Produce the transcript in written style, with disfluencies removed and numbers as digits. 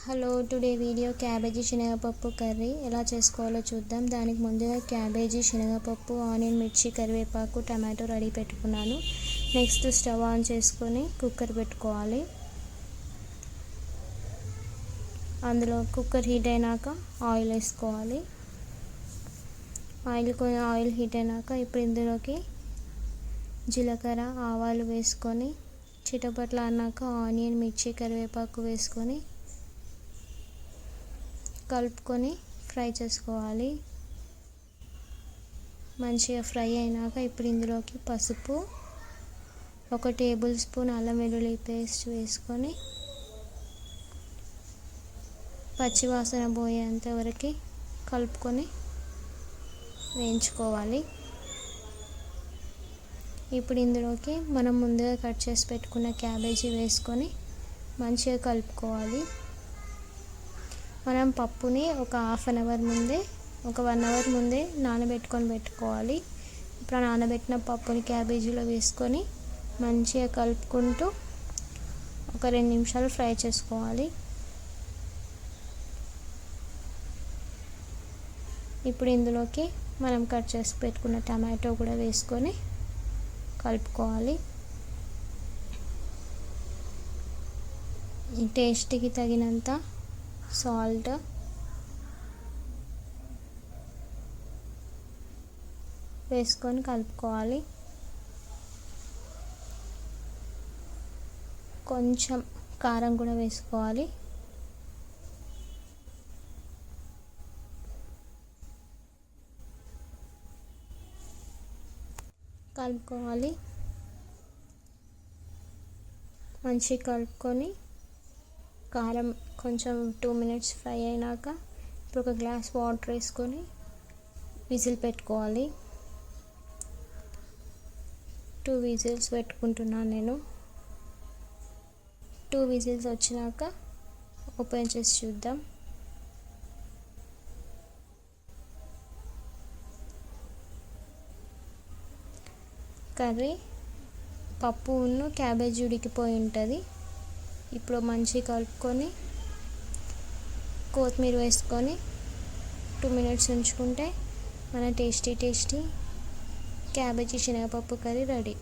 Hello, today video cabbage శనగపప్పు curry ఎలా చేసుకోవాలో చూద్దాం. దానికి ముందుగా క్యాబేజీ, శనగపప్పు, ఆనియన్, మిర్చి, కరివేపాకు, టమాటో రెడీ పెట్టుకున్నాను. నెక్స్ట్ స్టవ్ ఆన్ చేసుకొని కుక్కర్ పెట్టుకోవాలి. అందులో కుక్కర్ హీట్ అయినాక ఆయిల్ వేసుకోవాలి. ఆయిల్ హీట్ అయినాక ఇప్పుడు ఇందులోకి జీలకర్ర, ఆవాలు వేసుకొని చిటపట్ల అన్నాక ఆనియన్, మిర్చి, కరివేపాకు వేసుకొని కలుపుకొని ఫ్రై చేసుకోవాలి. మంచిగా ఫ్రై అయినాక ఇప్పుడు ఇందులోకి పసుపు, 1 టేబుల్ స్పూన్ అల్లం వెల్లుల్లి పేస్ట్ వేసుకొని పచ్చివాసన పోయేంత వరకు కలుపుకొని వేయించుకోవాలి. ఇప్పుడు ఇందులోకి మనం ముందుగా కట్ చేసి పెట్టుకున్న క్యాబేజీ వేసుకొని మంచిగా కలుపుకోవాలి. మనం పప్పుని ఒక 1/2 అవర్ ముందే, ఒక 1 అవర్ ముందే నానబెట్టుకొని పెట్టుకోవాలి. ఇప్పుడు నానబెట్టిన పప్పుని క్యాబేజీలో వేసుకొని మంచిగా కలుపుకుంటూ ఒక 2 నిమిషాలు ఫ్రై చేసుకోవాలి. ఇప్పుడు ఇందులోకి మనం కట్ చేసి పెట్టుకున్న టమాటో కూడా వేసుకొని కలుపుకోవాలి. టేస్ట్కి తగినంత సాల్ట్, వేసుకొని కలుపుకోవాలి. కొంచెం కారం కూడా వేసుకోవాలి. కలుపుకోవాలి. మంచిగా కలుపుకొని కారం కొంచెం 2 మినిట్స్ ఫ్రై అయినాక ఇప్పుడు ఒక గ్లాస్ వాటర్ వేసుకొని విజిల్ పెట్టుకోవాలి. 2 విజిల్స్ పెట్టుకుంటున్నాను నేను. 2 విజిల్స్ వచ్చినాక ఓపెన్ చేసి చూద్దాం. కర్రీ పప్పు క్యాబేజీ ఉడికిపోయి ఉంటుంది. ఇప్పుడు మంచిగా కలుపుకొని కొత్తిమీర వేసుకొని 2 మినిట్స్ ఉంచుకుంటే మన టేస్టీ క్యాబేజీ శనగపప్పు కర్రీ రెడీ.